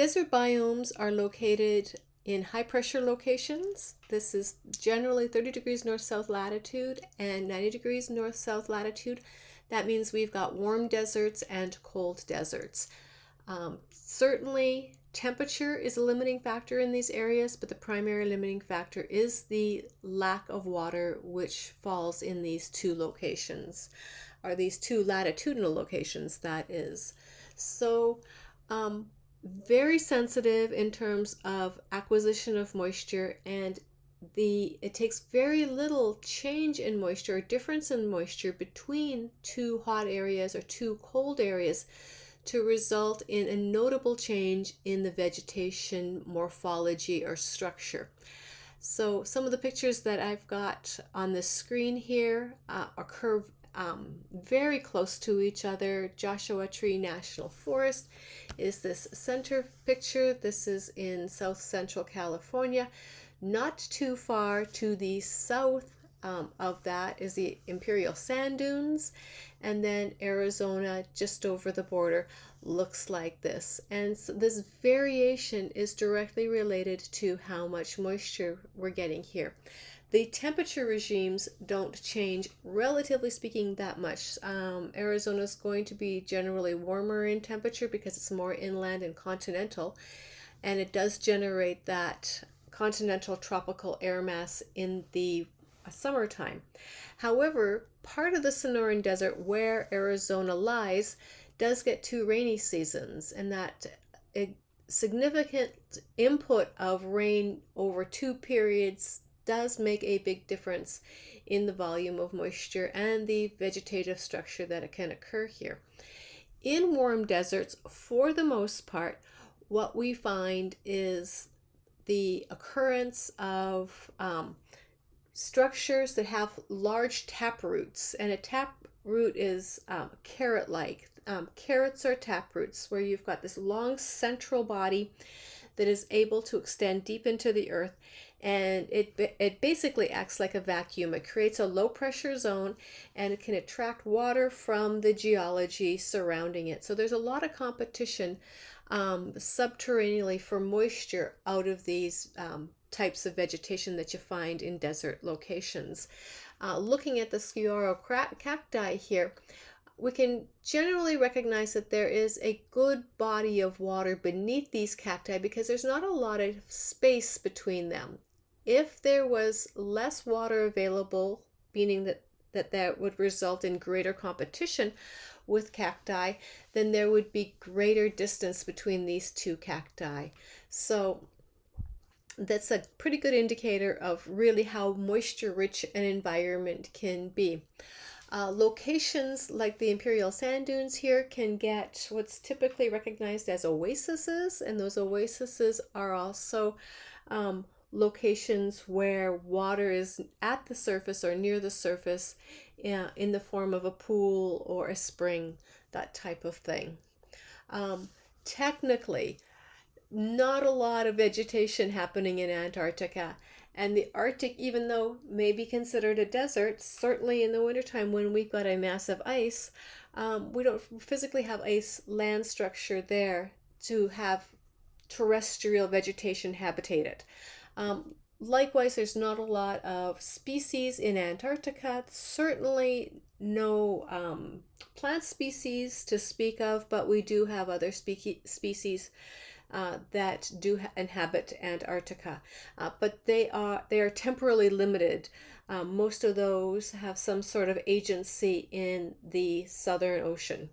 Desert biomes are located in high pressure locations. This is generally 30 degrees north-south latitude and 90 degrees north-south latitude. That means we've got warm deserts and cold deserts. Certainly, temperature is a limiting factor in these areas, but the primary limiting factor is the lack of water, which falls in these two locations, or these two latitudinal locations, that is. So, very sensitive in terms of acquisition of moisture, and it takes very little change in moisture or difference in moisture between two hot areas or two cold areas to result in a notable change in the vegetation morphology or structure. So some of the pictures that I've got on the screen here occur very close to each other. Joshua Tree National Forest is this center picture. This is in south central California. Not too far to the south of that is the Imperial Sand Dunes, and then Arizona just over the border looks like this. And so this variation is directly related to how much moisture we're getting here. The temperature regimes don't change, relatively speaking, that much. Arizona is going to be generally warmer in temperature because it's more inland and continental, and it does generate that continental tropical air mass in the summertime. However, part of the Sonoran Desert where Arizona lies does get two rainy seasons, and that a significant input of rain over two periods does make a big difference in the volume of moisture and the vegetative structure that can occur here. In warm deserts, for the most part, what we find is the occurrence of structures that have large tap roots, and a tap root is carrot-like. Carrots are tap roots, where you've got this long central body that is able to extend deep into the earth, and it basically acts like a vacuum. It creates a low pressure zone, and it can attract water from the geology surrounding it. So there's a lot of competition subterraneally for moisture out of these types of vegetation that you find in desert locations. Looking at the saguaro cacti here, we can generally recognize that there is a good body of water beneath these cacti because there's not a lot of space between them. If there was less water available, meaning that would result in greater competition with cacti, then there would be greater distance between these two cacti. So that's a pretty good indicator of really how moisture rich an environment can be. Locations like the Imperial Sand Dunes here can get what's typically recognized as oases, and those oases are also locations where water is at the surface or near the surface in the form of a pool or a spring, that type of thing. Technically, not a lot of vegetation happening in Antarctica. And the Arctic, even though may be considered a desert, certainly in the wintertime when we've got a massive ice, we don't physically have ice land structure there to have terrestrial vegetation habitate it. Likewise, there's not a lot of species in Antarctica, certainly no plant species to speak of, but we do have other species that do inhabit Antarctica, but they are temporally limited. Most of those have some sort of agency in the Southern Ocean.